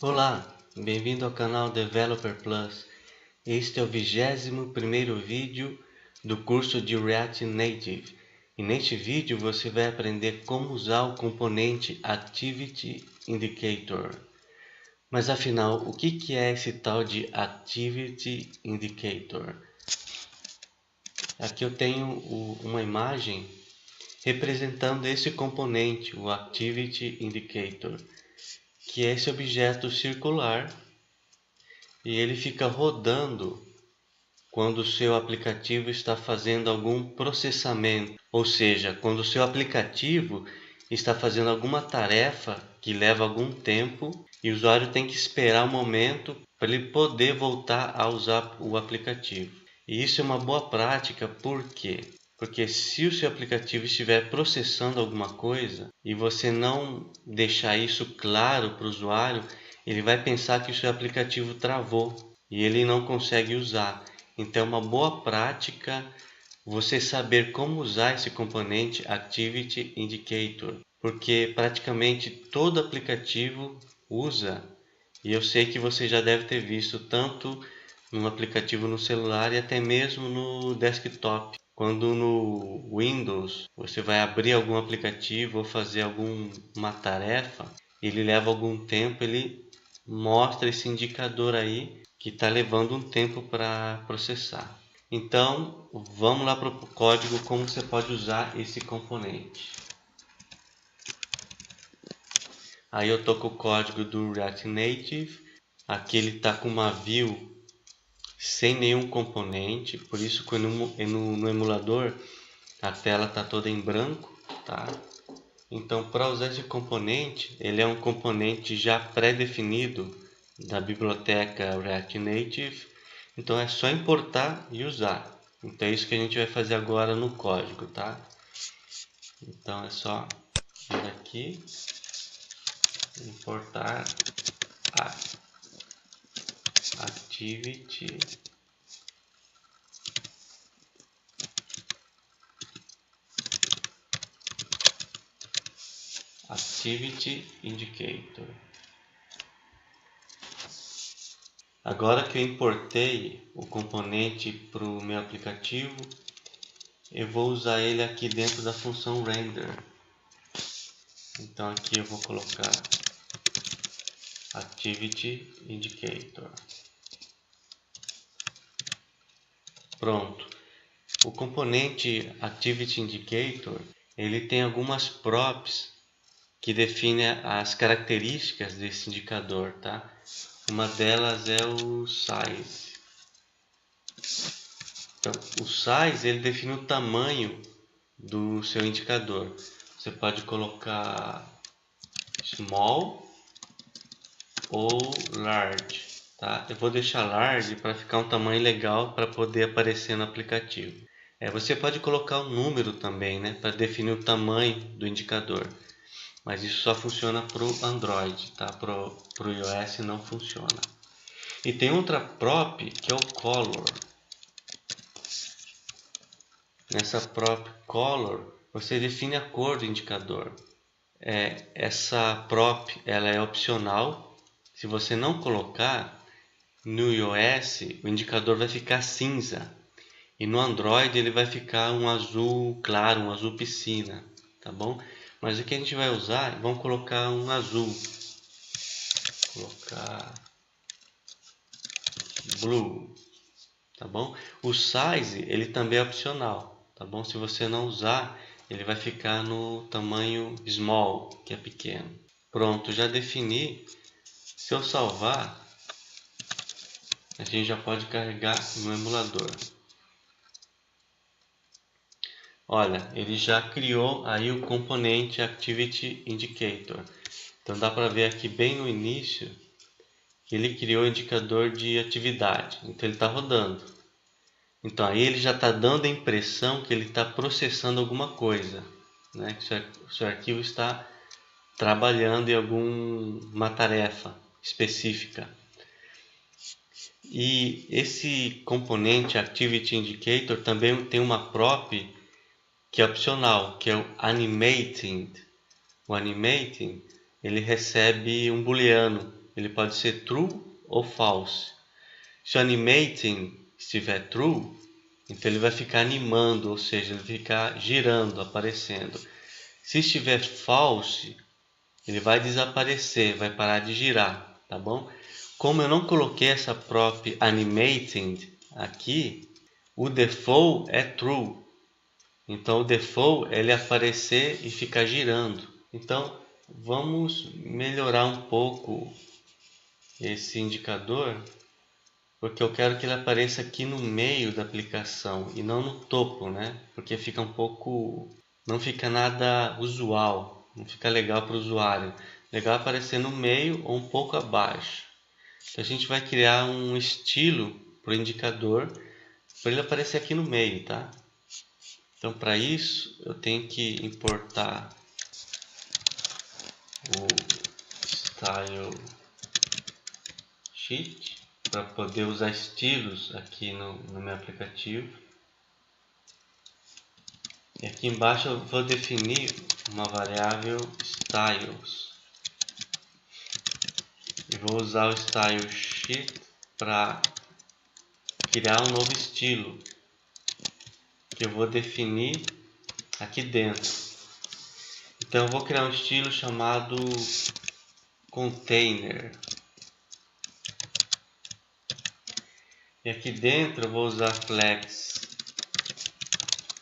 Olá, bem-vindo ao canal Developer Plus. Este é o 21º vídeo do curso de React Native. E neste vídeo você vai aprender como usar o componente Activity Indicator. Mas afinal, o que é esse tal de Activity Indicator? Aqui eu tenho uma imagem representando esse componente, o Activity Indicator, que é esse objeto circular, e ele fica rodando quando o seu aplicativo está fazendo algum processamento, ou seja, quando o seu aplicativo está fazendo alguma tarefa que leva algum tempo e o usuário tem que esperar um momento para ele poder voltar a usar o aplicativo. E isso é uma boa prática, por quê? Porque se o seu aplicativo estiver processando alguma coisa e você não deixar isso claro para o usuário, ele vai pensar que o seu aplicativo travou e ele não consegue usar. Então é uma boa prática você saber como usar esse componente Activity Indicator, porque praticamente todo aplicativo usa, e eu sei que você já deve ter visto tanto no aplicativo no celular e até mesmo no desktop. Quando no Windows você vai abrir algum aplicativo ou fazer alguma tarefa, ele leva algum tempo, ele mostra esse indicador aí que está levando um tempo para processar. Então vamos lá para o código como você pode usar esse componente. Aí eu estou com o código do React Native. Aqui ele está com uma view sem nenhum componente, por isso que no emulador a tela está toda em branco, tá? Então, para usar esse componente, ele é um componente já pré-definido da biblioteca React Native, então é só importar e usar. Então é isso que a gente vai fazer agora no código, tá? Então é só vir aqui, importar a Activity Indicator. Agora que eu importei o componente para o meu aplicativo, eu vou usar ele aqui dentro da função render. Então aqui eu vou colocar Activity Indicator. Pronto. O componente Activity Indicator, ele tem algumas props que definem as características desse indicador, tá? Uma delas é o size. Então, o size ele define o tamanho do seu indicador. Você pode colocar small ou large, tá? Eu vou deixar large para ficar um tamanho legal para poder aparecer no aplicativo. Você pode colocar um número também, né, para definir o tamanho do indicador, mas isso só funciona para o Android, tá? Para o iOS não funciona. E tem outra prop que é o color. Nessa prop color você define a cor do indicador. Essa prop ela é opcional. Se você não colocar, no iOS o indicador vai ficar cinza e no Android ele vai ficar um azul claro, um azul piscina, tá bom? Mas o que a gente vai usar, vamos colocar um azul, colocar blue, tá bom? O size ele também é opcional, tá bom? Se você não usar, ele vai ficar no tamanho small, que é pequeno. Pronto, já defini. Se eu salvar, a gente já pode carregar no emulador. Olha, ele já criou aí o componente Activity Indicator. Então dá para ver aqui bem no início que ele criou o indicador de atividade. Então ele está rodando. Então aí ele já está dando a impressão que ele está processando alguma coisa, né? Que o seu arquivo está trabalhando em alguma tarefa específica. E esse componente Activity Indicator também tem uma prop que é opcional, que é o Animating. O Animating ele recebe um booleano, ele pode ser true ou false. Se o animating estiver true, então ele vai ficar animando, ou seja, ele vai ficar girando, aparecendo. Se estiver false, ele vai desaparecer, vai parar de girar, tá bom? Como eu não coloquei essa prop animating aqui, o default é true. Então o default é ele aparecer e ficar girando. Então vamos melhorar um pouco esse indicador, porque eu quero que ele apareça aqui no meio da aplicação e não no topo, né? Porque fica um pouco, não fica nada usual, não fica legal para o usuário. Legal aparecer no meio ou um pouco abaixo. Então a gente vai criar um estilo para o indicador para ele aparecer aqui no meio, tá? Então para isso eu tenho que importar o style sheet para poder usar estilos aqui no meu aplicativo. E aqui embaixo eu vou definir uma variável styles e vou usar o style sheet para criar um novo estilo que eu vou definir aqui dentro. Então eu vou criar um estilo chamado container. E aqui dentro eu vou usar flex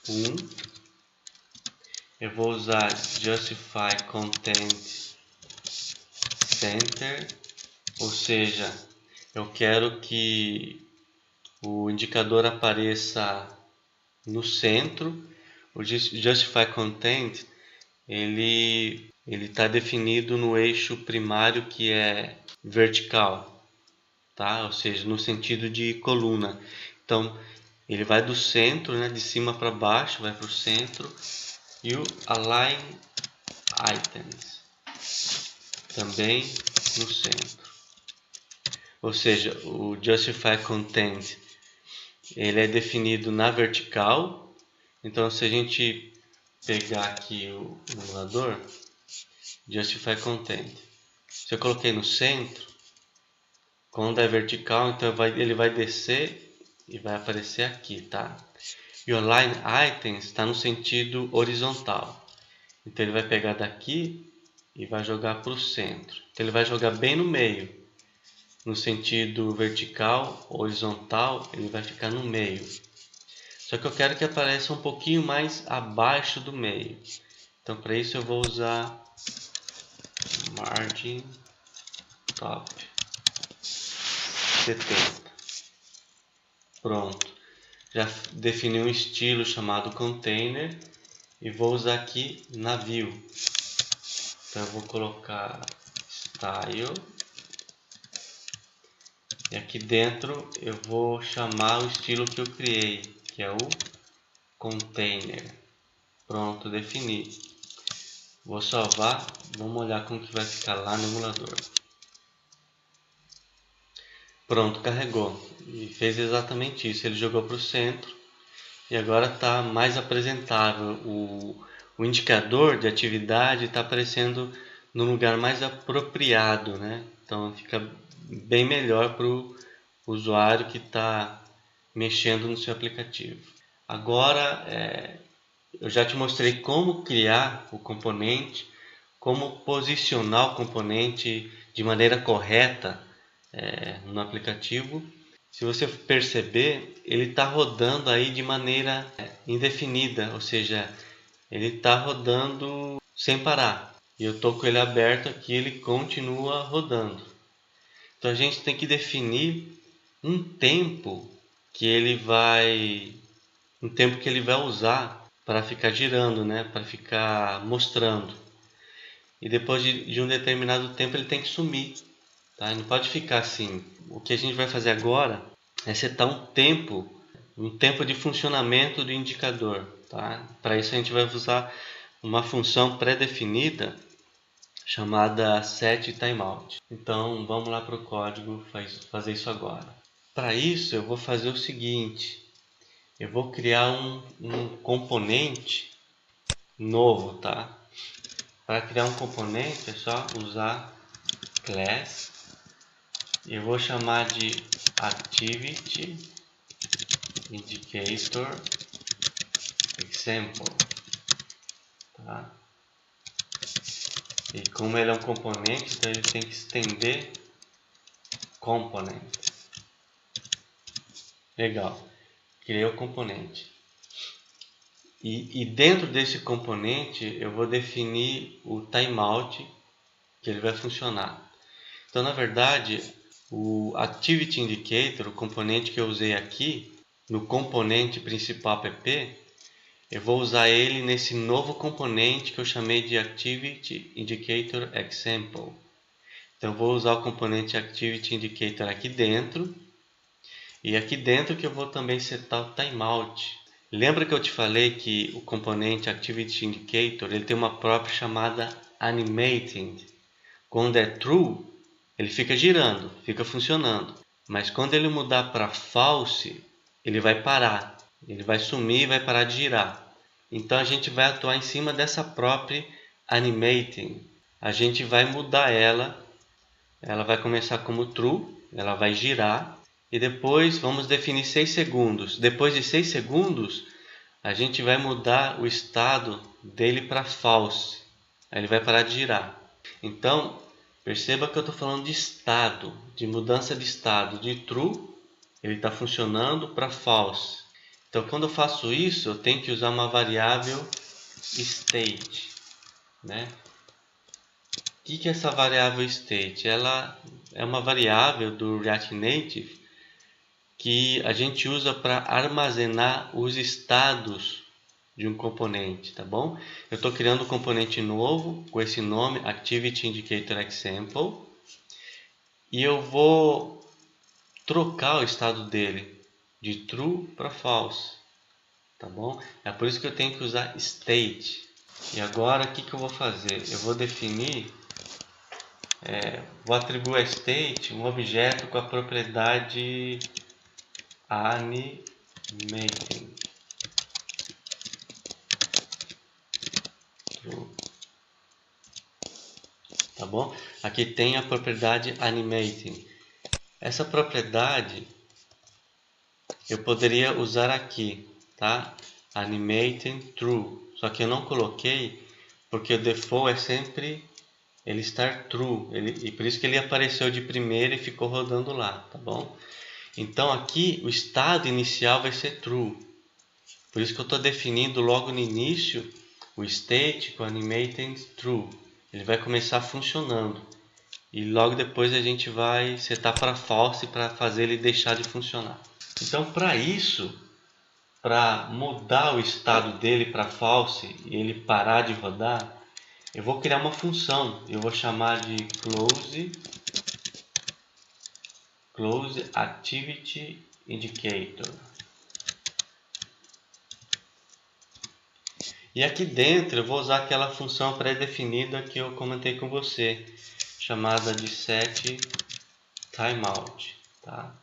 1. Eu vou usar justify content center, ou seja, eu quero que o indicador apareça no centro. O justify content ele está definido no eixo primário que é vertical, tá? Ou seja, no sentido de coluna. Então ele vai do centro, né, de cima para baixo, vai para o centro. E o align items também no centro. Ou seja, o justify content ele é definido na vertical. Então se a gente pegar aqui o emulador justify content, se eu coloquei no centro, quando é vertical, então ele vai descer e vai aparecer aqui, tá? E o align items está no sentido horizontal. Então ele vai pegar daqui e vai jogar para o centro. Então ele vai jogar bem no meio. No sentido vertical, horizontal, ele vai ficar no meio. Só que eu quero que apareça um pouquinho mais abaixo do meio. Então para isso eu vou usar margin top 70. Pronto. Já defini um estilo chamado container e vou usar aqui na view. Então eu vou colocar style e aqui dentro eu vou chamar o estilo que eu criei, que é o container. Pronto, defini. Vou salvar, vamos olhar como que vai ficar lá no emulador. Pronto, carregou e fez exatamente isso. Ele jogou para o centro e agora está mais apresentável. O indicador de atividade está aparecendo no lugar mais apropriado, né? Então fica bem melhor para o usuário que está mexendo no seu aplicativo. Agora eu já te mostrei como criar o componente, como posicionar o componente de maneira correta no aplicativo. Se você perceber, ele está rodando aí de maneira indefinida, ou seja, ele está rodando sem parar. E eu estou com ele aberto aqui, ele continua rodando. Então a gente tem que definir um tempo que ele vai usar para ficar girando, né? Para ficar mostrando. E depois de um determinado tempo ele tem que sumir, tá? Não pode ficar assim. O que a gente vai fazer agora é setar um tempo de funcionamento do indicador, tá? Para isso a gente vai usar uma função pré-definida chamada setTimeout. Então vamos lá para o código fazer isso agora. Para isso eu vou fazer o seguinte: eu vou criar um componente novo, tá? Para criar um componente é só usar class eu vou chamar de Activity Indicator Example, tá? E como ele é um componente, então ele tem que estender component. Legal, criei o componente. E dentro desse componente eu vou definir o timeout que ele vai funcionar. Então, na verdade, o Activity Indicator, o componente que eu usei aqui, no componente principal app, eu vou usar ele nesse novo componente que eu chamei de Activity Indicator Example. Então, eu vou usar o componente Activity Indicator aqui dentro. E aqui dentro que eu vou também setar o timeout. Lembra que eu te falei que o componente Activity Indicator ele tem uma própria chamada Animating. Quando é true, ele fica girando, fica funcionando. Mas quando ele mudar para false, ele vai parar. Ele vai sumir e vai parar de girar. Então a gente vai atuar em cima dessa própria animating. A gente vai mudar ela. Ela vai começar como true, ela vai girar. E depois vamos definir 6 segundos. Depois de 6 segundos, a gente vai mudar o estado dele para false. Aí ele vai parar de girar. Então, perceba que eu estou falando de estado, de mudança de estado. De true, ele está funcionando, para false. Então, quando eu faço isso, eu tenho que usar uma variável state, né? O que é essa variável state? Ela é uma variável do React Native que a gente usa para armazenar os estados de um componente, tá bom? Eu estou criando um componente novo com esse nome, Activity Indicator Example, e eu vou trocar o estado dele de true para false, tá bom? É por isso que eu tenho que usar state. E agora o que eu vou fazer? Eu vou definir, vou atribuir a state um objeto com a propriedade animating. Tá bom? Aqui tem a propriedade animating. Essa propriedade eu poderia usar aqui, tá? Animating true. Só que eu não coloquei porque o default é sempre ele estar true. E por isso que ele apareceu de primeira e ficou rodando lá, tá bom? Então aqui o estado inicial vai ser true. Por isso que eu estou definindo logo no início o state com animating true. Ele vai começar funcionando. E logo depois a gente vai setar para false para fazer ele deixar de funcionar. Então, para isso, para mudar o estado dele para false e ele parar de rodar, eu vou criar uma função. Eu vou chamar de close activity indicator. E aqui dentro eu vou usar aquela função pré-definida que eu comentei com você, chamada de setTimeout, tá?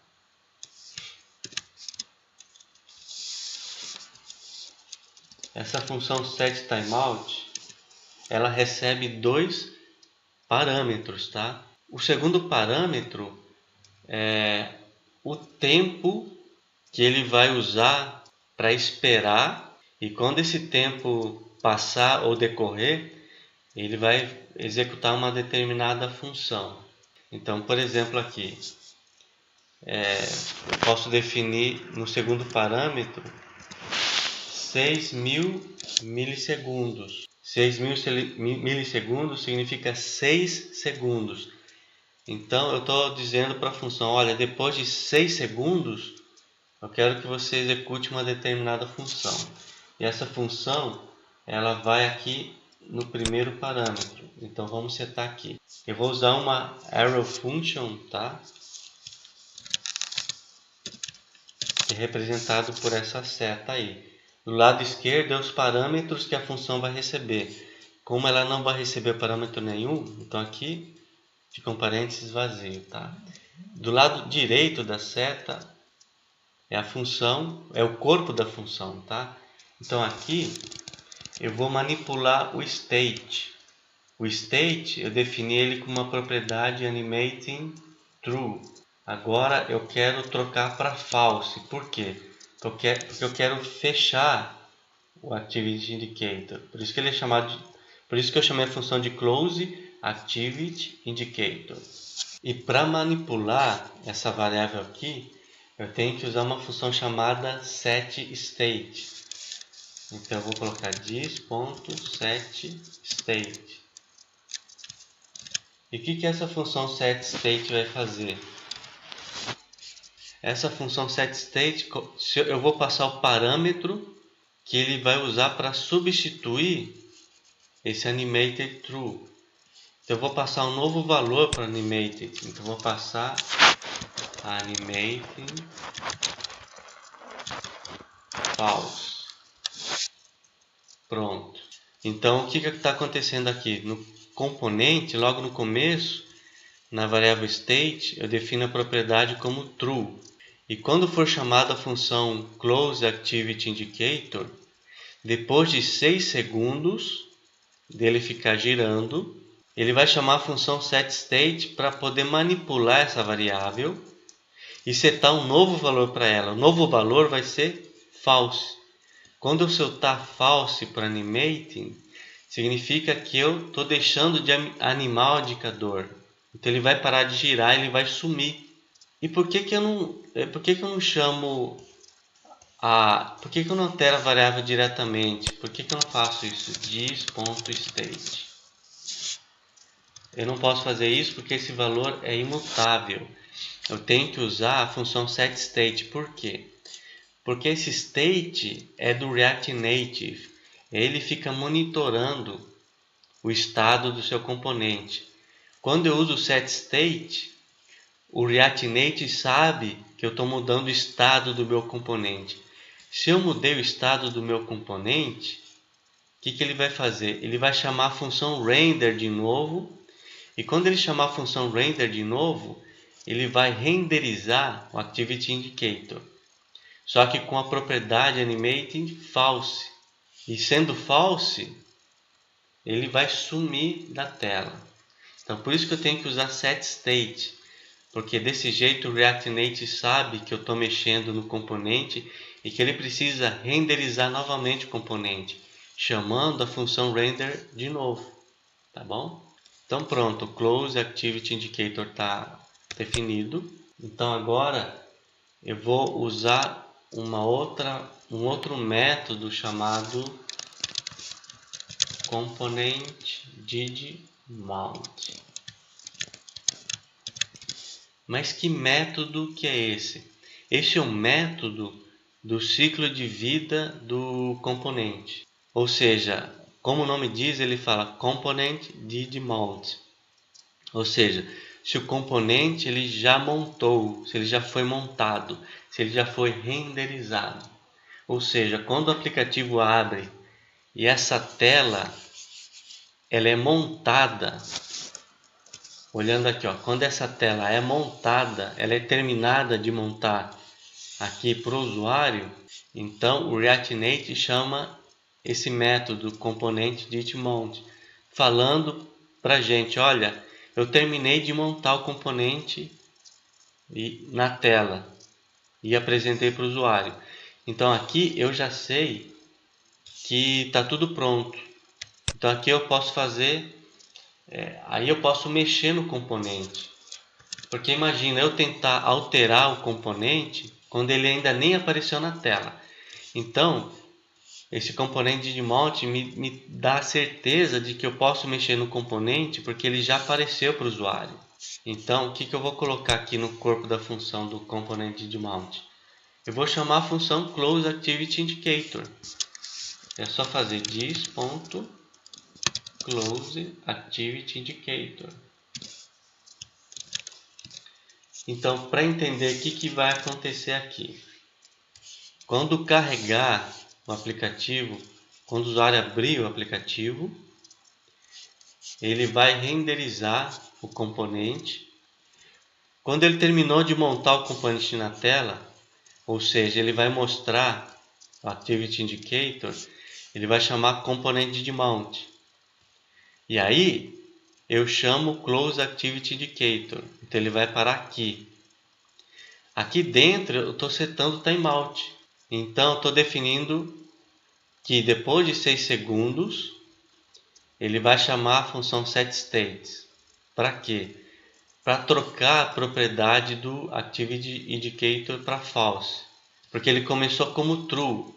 Essa função setTimeout, ela recebe 2 parâmetros, tá? O segundo parâmetro é o tempo que ele vai usar para esperar, e quando esse tempo passar ou decorrer, ele vai executar uma determinada função. Então, por exemplo, aqui eu posso definir no segundo parâmetro 6.000 milissegundos. 6.000 milissegundos significa 6 segundos. Então eu estou dizendo para a função, olha, depois de 6 segundos eu quero que você execute uma determinada função. E essa função ela vai aqui no primeiro parâmetro. Então vamos setar aqui. Eu vou usar uma arrow function, tá? Que é representado por essa seta aí. Do lado esquerdo é os parâmetros que a função vai receber. Como ela não vai receber parâmetro nenhum, então aqui fica um parênteses vazio, tá? Do lado direito da seta é a função, é o corpo da função, tá? Então aqui eu vou manipular o state. O state eu defini ele com uma propriedade animating true. Agora eu quero trocar para false. Por quê? Porque eu quero fechar o Activity Indicator. Por isso que ele é chamado de, por isso que eu chamei a função de Close Activity Indicator. E para manipular essa variável aqui, eu tenho que usar uma função chamada setState. Então eu vou colocar this.setState. E o que essa função setState vai fazer? Essa função setState, eu vou passar o parâmetro que ele vai usar para substituir esse animated true. Então eu vou passar um novo valor para animated. Então eu vou passar animated false. Pronto. Então o que está acontecendo aqui? No componente, logo no começo, na variável state, eu defino a propriedade como true. E quando for chamada a função Close Activity Indicator, depois de 6 segundos dele ficar girando, ele vai chamar a função setState para poder manipular essa variável e setar um novo valor para ela. O novo valor vai ser false. Quando eu setar false para animating, significa que eu estou deixando de animar o indicador. Então ele vai parar de girar, ele vai sumir. E por que eu não chamo por que eu não altero a variável diretamente? Por que eu não faço isso? This.state. Eu não posso fazer isso porque esse valor é imutável. Eu tenho que usar a função setState. Por quê? Porque esse state é do React Native. Ele fica monitorando o estado do seu componente. Quando eu uso o setState, o React Native sabe que eu estou mudando o estado do meu componente. Se eu mudei o estado do meu componente, o que ele vai fazer? Ele vai chamar a função render de novo. E quando ele chamar a função render de novo, ele vai renderizar o Activity Indicator. Só que com a propriedade animating false. E sendo false, ele vai sumir da tela. Então por isso que eu tenho que usar setState. Porque desse jeito o React Native sabe que eu estou mexendo no componente e que ele precisa renderizar novamente o componente, chamando a função render de novo. Tá bom? Então pronto, o Close Activity Indicator está definido. Então agora eu vou usar um outro método chamado ComponentDidMount. Mas que método que é esse? Este é um método do ciclo de vida do componente. Ou seja, como o nome diz, ele fala ComponentDidMount. Ou seja, se o componente ele já montou, se ele já foi montado, se ele já foi renderizado. Ou seja, quando o aplicativo abre e essa tela ela é montada, olhando aqui, ó, quando essa tela é montada, ela é terminada de montar aqui para o usuário, então o React Native chama esse método ComponentDidMount, falando para a gente, olha, eu terminei de montar o componente na tela e apresentei para o usuário. Então aqui eu já sei que está tudo pronto. Então aqui eu posso fazer, aí eu posso mexer no componente. Porque imagina eu tentar alterar o componente quando ele ainda nem apareceu na tela. Então esse ComponentDidMount me dá a certeza de que eu posso mexer no componente porque ele já apareceu para o usuário. Então, o que eu vou colocar aqui no corpo da função do ComponentDidMount? Eu vou chamar a função Close Activity Indicator. É só fazer this.Close Activity Indicator. Então, para entender o que vai acontecer aqui. Quando carregar o aplicativo, quando o usuário abrir o aplicativo, ele vai renderizar o componente. Quando ele terminou de montar o componente na tela, ou seja, ele vai mostrar o Activity Indicator, ele vai chamar ComponentDidMount. E aí, eu chamo Close Activity Indicator. Então ele vai parar aqui. Aqui dentro eu estou setando o timeout. Então eu estou definindo que depois de 6 segundos ele vai chamar a função setState. Para quê? Para trocar a propriedade do Activity Indicator para false. Porque ele começou como true.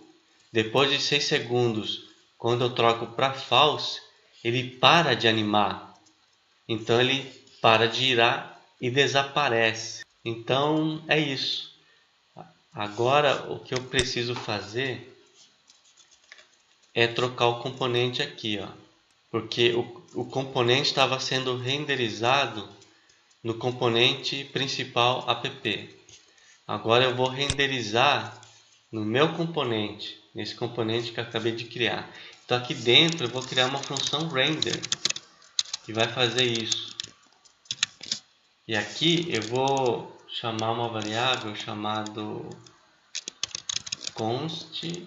Depois de 6 segundos, quando eu troco para false, ele para de animar. Então ele para de girar e desaparece. Então é isso. Agora o que eu preciso fazer é trocar o componente aqui, ó. Porque o componente estava sendo renderizado no componente principal app. Agora eu vou renderizar no meu componente, nesse componente que eu acabei de criar. Então aqui dentro eu vou criar uma função render que vai fazer isso. E aqui eu vou chamar uma variável chamada const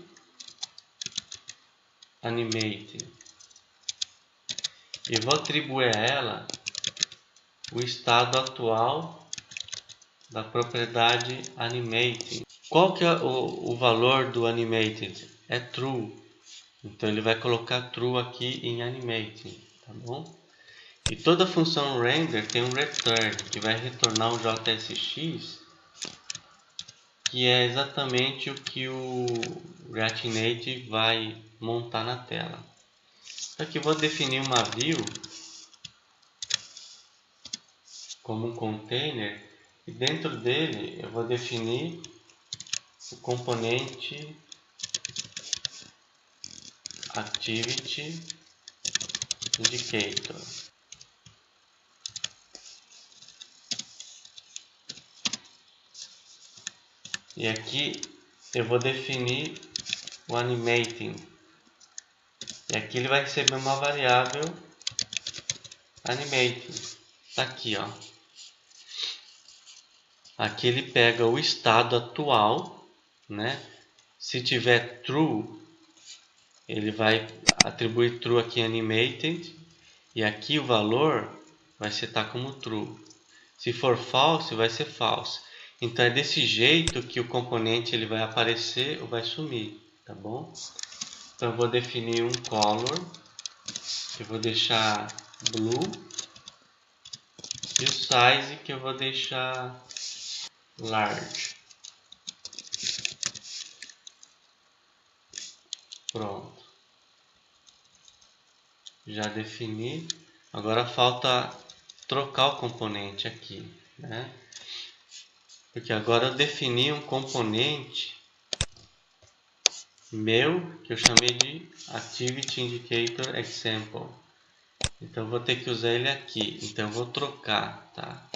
animate e vou atribuir a ela o estado atual da propriedade animating. Qual que é o valor do animated? É true. Então ele vai colocar true aqui em animating, tá bom? E toda função render tem um return que vai retornar um JSX, que é exatamente o que o React Native vai montar na tela. Então aqui eu vou definir uma view como um container e dentro dele eu vou definir o componente Activity Indicator. E aqui eu vou definir o animating. E aqui ele vai receber uma variável animating. Tá aqui, ó. Aqui ele pega o estado atual, né? Se tiver true, ele vai atribuir true aqui em animated. E aqui o valor vai setar como true. Se for false, vai ser false. Então é desse jeito que o componente ele vai aparecer ou vai sumir, tá bom? Então eu vou definir um color, que eu vou deixar blue, e o size que eu vou deixar large. Pronto. Já defini. Agora falta trocar o componente aqui, né? Porque agora eu defini um componente meu que eu chamei de Activity Indicator Example. Então eu vou ter que usar ele aqui. Então eu vou trocar, tá?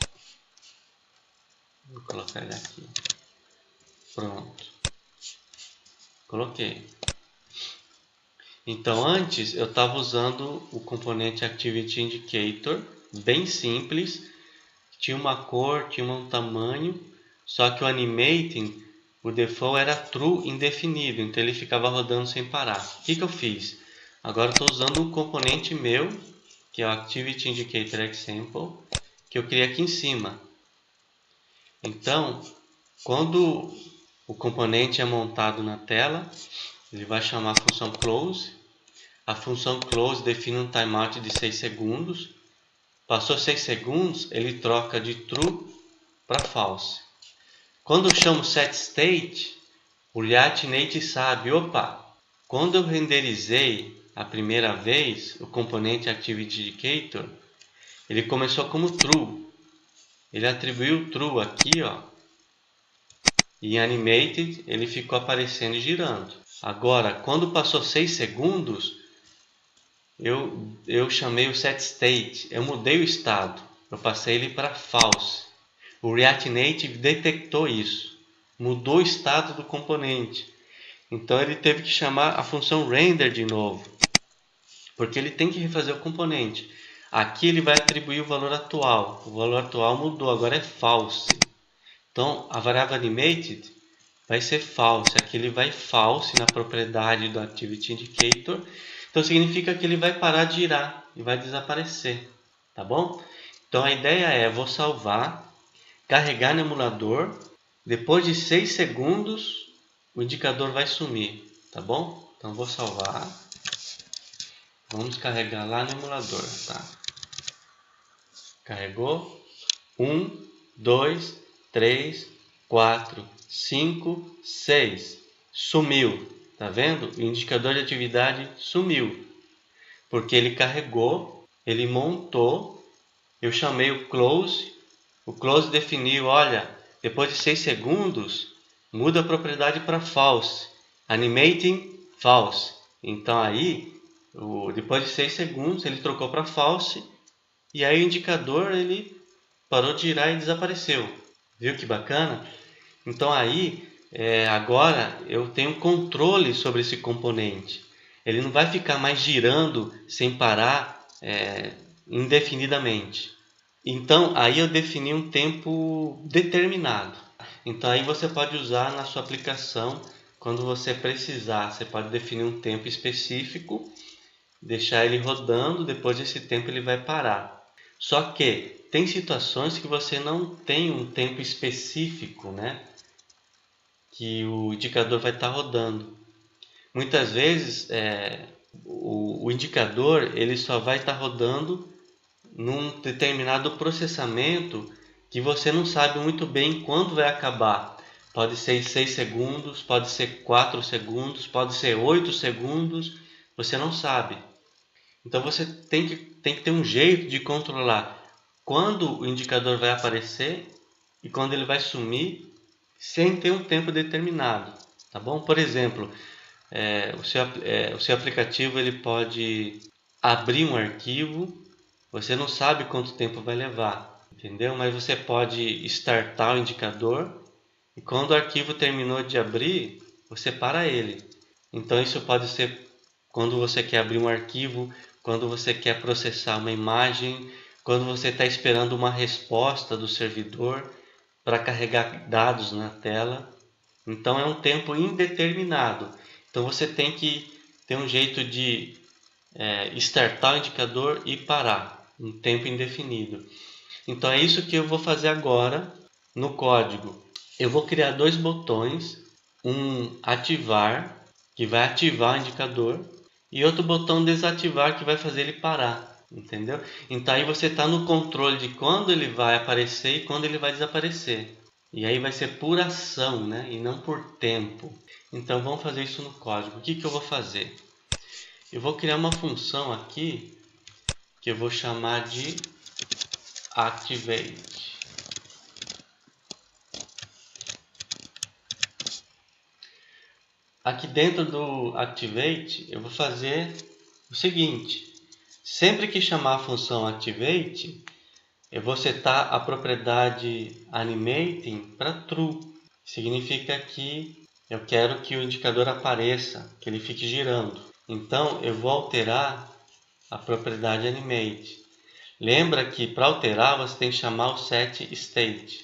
Vou colocar ele aqui. Pronto. Coloquei. Então antes eu estava usando o componente Activity Indicator, bem simples. Tinha uma cor, tinha um tamanho, só que o animating, o default era true indefinido, então ele ficava rodando sem parar. O que eu fiz? Agora estou usando um componente meu, que é o Activity Indicator Example, que eu criei aqui em cima. Então, quando o componente é montado na tela, ele vai chamar a função close. A função close define um timeout de 6 segundos. Passou 6 segundos, ele troca de true para false. Quando eu chamo setState, o React Native sabe, opa, quando eu renderizei a primeira vez o componente Activity Indicator, ele começou como true. Ele atribuiu true aqui, ó, e em animated ele ficou aparecendo e girando. Agora, quando passou 6 segundos, eu chamei o setState, eu mudei o estado, eu passei ele para false. O React Native detectou isso, mudou o estado do componente. Então ele teve que chamar a função render de novo, porque ele tem que refazer o componente. Aqui ele vai atribuir o valor atual. O valor atual mudou, agora é false. Então a variável animated vai ser false. Aqui ele vai false na propriedade do Activity Indicator. Então significa que ele vai parar de girar e vai desaparecer. tá bom? Então a ideia é, vou salvar, carregar no emulador, depois de 6 segundos o indicador vai sumir, tá bom? Então vou salvar, vamos carregar lá no emulador, tá? Carregou, 1, 2, 3, 4, 5, 6, sumiu, tá vendo? O indicador de atividade sumiu, porque ele carregou, ele montou, eu chamei o close definiu, olha, depois de 6 segundos, muda a propriedade para false, animating false. Então aí, depois de 6 segundos, ele trocou para false, e aí o indicador ele parou de girar e desapareceu. Viu que bacana? Então aí, agora eu tenho controle sobre esse componente. Ele não vai ficar mais girando sem parar indefinidamente. Então aí eu defini um tempo determinado. Então aí você pode usar na sua aplicação quando você precisar. Você pode definir um tempo específico, deixar ele rodando, depois desse tempo ele vai parar. Só que tem situações que você não tem um tempo específico, né? Que o indicador vai estar rodando. Muitas vezes o indicador ele só vai estar rodando num determinado processamento que você não sabe muito bem quando vai acabar. Pode ser 6 segundos, pode ser 4 segundos, pode ser 8 segundos, você não sabe. Então você tem que ter um jeito de controlar quando o indicador vai aparecer e quando ele vai sumir sem ter um tempo determinado, tá bom? Por exemplo, o seu aplicativo ele pode abrir um arquivo, você não sabe quanto tempo vai levar, entendeu? Mas você pode startar o indicador e quando o arquivo terminou de abrir, você para ele. Então isso pode ser quando você quer abrir um arquivo, quando você quer processar uma imagem, quando você está esperando uma resposta do servidor para carregar dados na tela. Então é um tempo indeterminado. Então você tem que ter um jeito de startar o indicador e parar, um tempo indefinido. Então é isso que eu vou fazer agora no código. Eu vou criar dois botões, um ativar, que vai ativar o indicador, e outro botão desativar, que vai fazer ele parar, entendeu? Então aí você está no controle de quando ele vai aparecer e quando ele vai desaparecer. E aí vai ser por ação, né? E não por tempo. Então vamos fazer isso no código. O que eu vou fazer? Eu vou criar uma função aqui que eu vou chamar de activate. Aqui dentro do activate eu vou fazer o seguinte: sempre que chamar a função activate, eu vou setar a propriedade animating para true. Significa que eu quero que o indicador apareça, que ele fique girando. Então eu vou alterar a propriedade animate. Lembra que para alterar você tem que chamar o setState.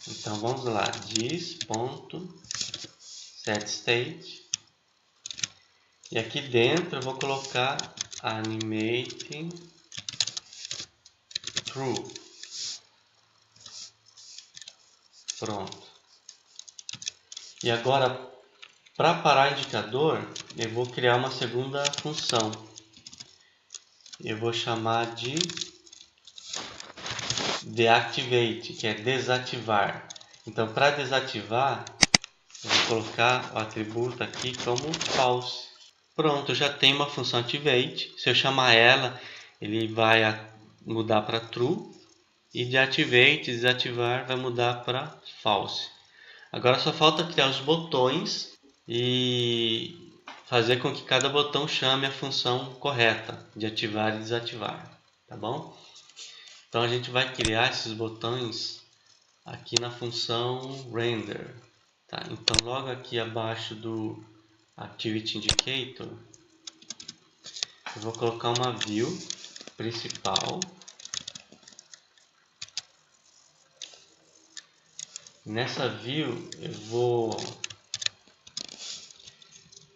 Então vamos lá, this.setState. E aqui dentro eu vou colocar animating true. Pronto. E agora, para parar o indicador, eu vou criar uma segunda função. Eu vou chamar de deactivate, que é desativar. Então, para desativar, eu vou colocar o atributo aqui como false. Pronto, eu já tenho uma função activate. Se eu chamar ela, ele vai mudar para true. E deactivate, desativar, vai mudar para false. Agora só falta criar os botões e fazer com que cada botão chame a função correta de ativar e desativar, tá bom? Então a gente vai criar esses botões aqui na função render, tá? Então logo aqui abaixo do activity indicator eu vou colocar uma view principal. Nessa view eu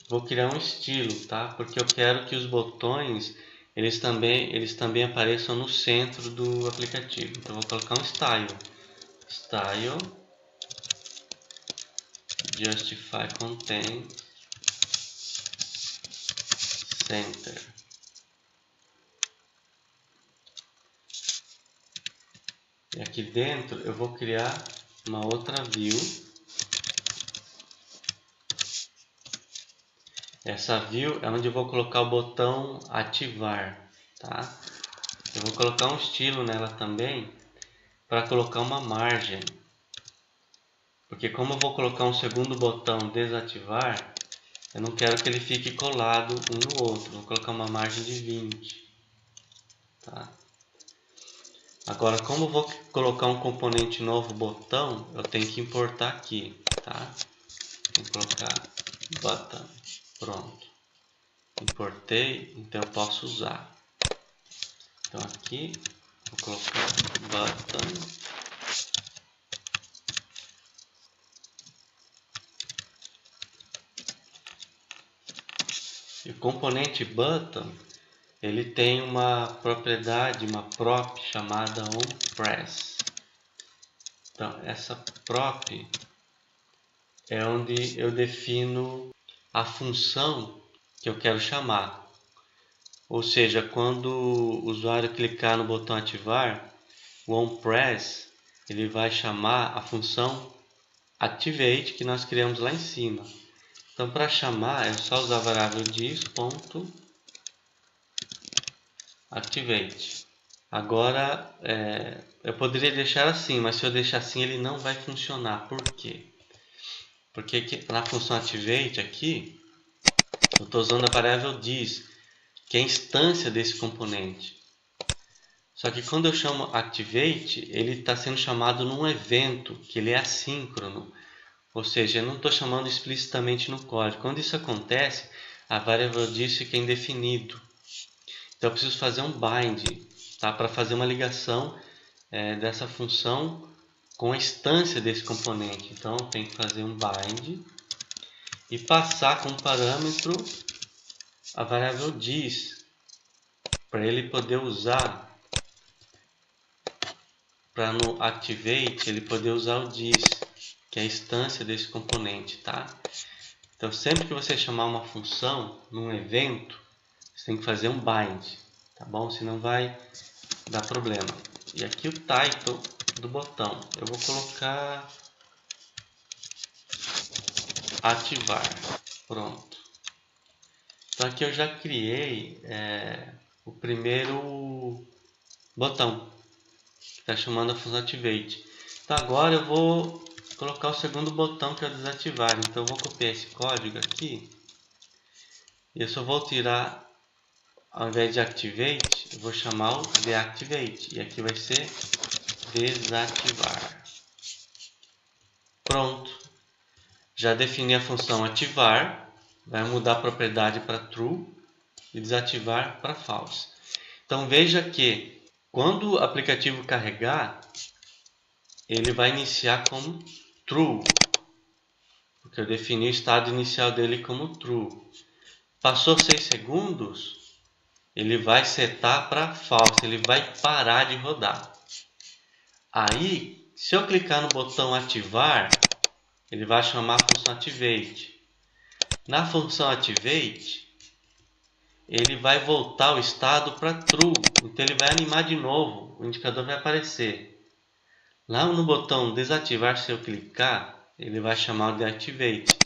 vou criar um estilo, tá? Porque eu quero que os botões eles também apareçam no centro do aplicativo. Então eu vou colocar um style justify content center. E aqui dentro eu vou criar uma outra view. Essa view é onde eu vou colocar o botão ativar, tá? Eu vou colocar um estilo nela também para colocar uma margem. Porque como eu vou colocar um segundo botão desativar, eu não quero que ele fique colado um no outro. Vou colocar uma margem de 20. Tá? Agora, como eu vou colocar um componente novo botão, eu tenho que importar aqui. Tá? Vou colocar button. Pronto. Importei, então eu posso usar. Então aqui, vou colocar button. E o componente button, ele tem uma propriedade, uma prop chamada onPress. Então essa prop é onde eu defino a função que eu quero chamar. Ou seja, quando o usuário clicar no botão ativar, o onPress ele vai chamar a função activate que nós criamos lá em cima. Então para chamar é só usar a variável dis.activate. Agora eu poderia deixar assim, mas se eu deixar assim ele não vai funcionar. Por quê? Porque aqui, na função activate aqui eu estou usando a variável dis, que é a instância desse componente. Só que quando eu chamo activate, ele está sendo chamado num evento, que ele é assíncrono. Ou seja, eu não estou chamando explicitamente no código. Quando isso acontece, a variável dis fica indefinido. Então eu preciso fazer um bind, tá? Para fazer uma ligação dessa função com a instância desse componente. Então eu tenho que fazer um bind e passar como parâmetro a variável dis, para ele poder usar, para no activate ele poder usar o dis, que é a instância desse componente, tá? Então sempre que você chamar uma função num evento, você tem que fazer um bind, tá bom? Senão vai dar problema. E aqui o title do botão, eu vou colocar ativar. Pronto. Então aqui eu já criei o primeiro botão, que está chamando a função activate. Então agora eu vou colocar o segundo botão, que é o desativar. Então eu vou copiar esse código aqui e eu só vou tirar, ao invés de activate, eu vou chamar o deactivate. E aqui vai ser desativar. Pronto. Já defini a função ativar, vai mudar a propriedade para true e desativar para false. Então veja que quando o aplicativo carregar, ele vai iniciar como true, porque eu defini o estado inicial dele como true. Passou 6 segundos, ele vai setar para false, ele vai parar de rodar. Aí, se eu clicar no botão ativar, ele vai chamar a função activate. Na função activate, ele vai voltar o estado para true, então ele vai animar de novo, o indicador vai aparecer. Lá no botão desativar, se eu clicar, ele vai chamar o deactivate.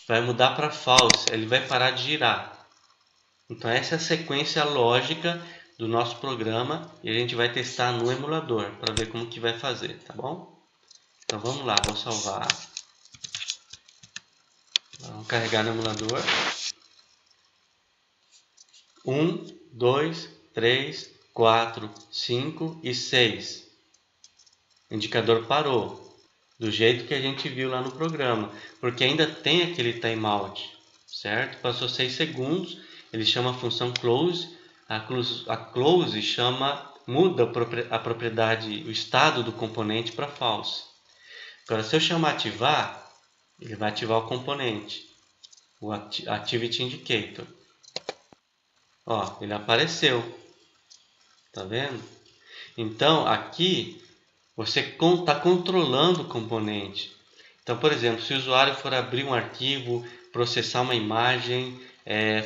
Vai mudar para false, ele vai parar de girar. Então essa é a sequência lógica do nosso programa e a gente vai testar no emulador para ver como que vai fazer, tá bom? Então vamos lá, vou salvar. Vamos carregar no emulador. 1, 2, 3, 4, 5 e 6. O indicador parou, do jeito que a gente viu lá no programa, porque ainda tem aquele timeout, certo? Passou 6 segundos, ele chama a função close, a close muda a propriedade, o estado do componente para false. Agora, se eu chamar ativar, ele vai ativar o componente, o activity indicator. Ó, ele apareceu. Tá vendo? Então, aqui você está controlando o componente. Então, por exemplo, se o usuário for abrir um arquivo, processar uma imagem,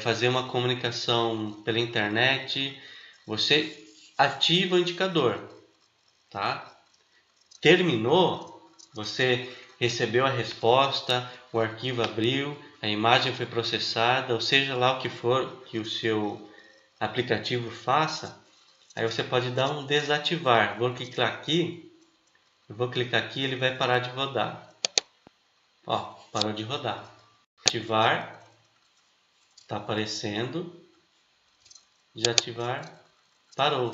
fazer uma comunicação pela internet, você ativa o indicador, tá? Terminou, você recebeu a resposta, o arquivo abriu, a imagem foi processada, ou seja lá o que for que o seu aplicativo faça, aí você pode dar um desativar. Vou clicar aqui, ele vai parar de rodar. Ó, parou de rodar. Ativar, está aparecendo. Desativar, parou.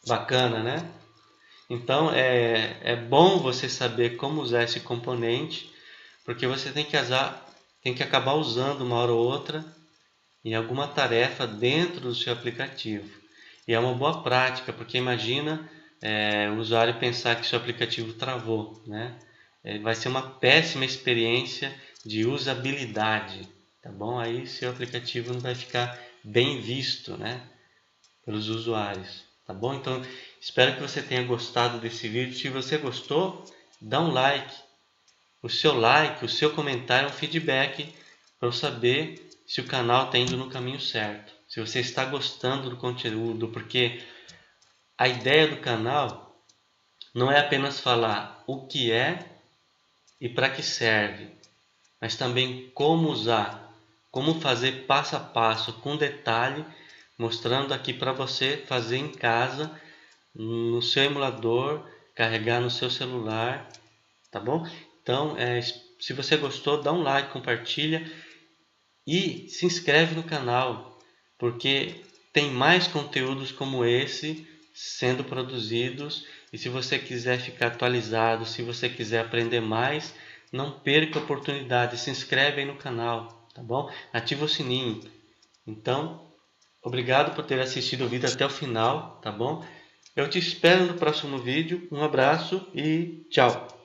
Bacana, né? Então é bom você saber como usar esse componente, porque você tem que acabar usando uma hora ou outra em alguma tarefa dentro do seu aplicativo. E é uma boa prática, porque imagina o usuário pensar que seu aplicativo travou, né? Vai ser uma péssima experiência de usabilidade, tá bom? Aí seu aplicativo não vai ficar bem visto, né, pelos usuários, tá bom? Então espero que você tenha gostado desse vídeo. Se você gostou, dá um like. O seu comentário é um feedback para eu saber se o canal está indo no caminho certo, se você está gostando do conteúdo, porque a ideia do canal não é apenas falar o que é e para que serve, mas também como usar, como fazer passo a passo, com detalhe, mostrando aqui para você fazer em casa, no seu emulador, carregar no seu celular, tá bom? Então, se você gostou, dá um like, compartilha e se inscreve no canal, porque tem mais conteúdos como esse sendo produzidos. E se você quiser ficar atualizado, se você quiser aprender mais, não perca a oportunidade, se inscreve aí no canal, tá bom? Ativa o sininho. Então, obrigado por ter assistido o vídeo até o final, tá bom? Eu te espero no próximo vídeo. Um abraço e tchau!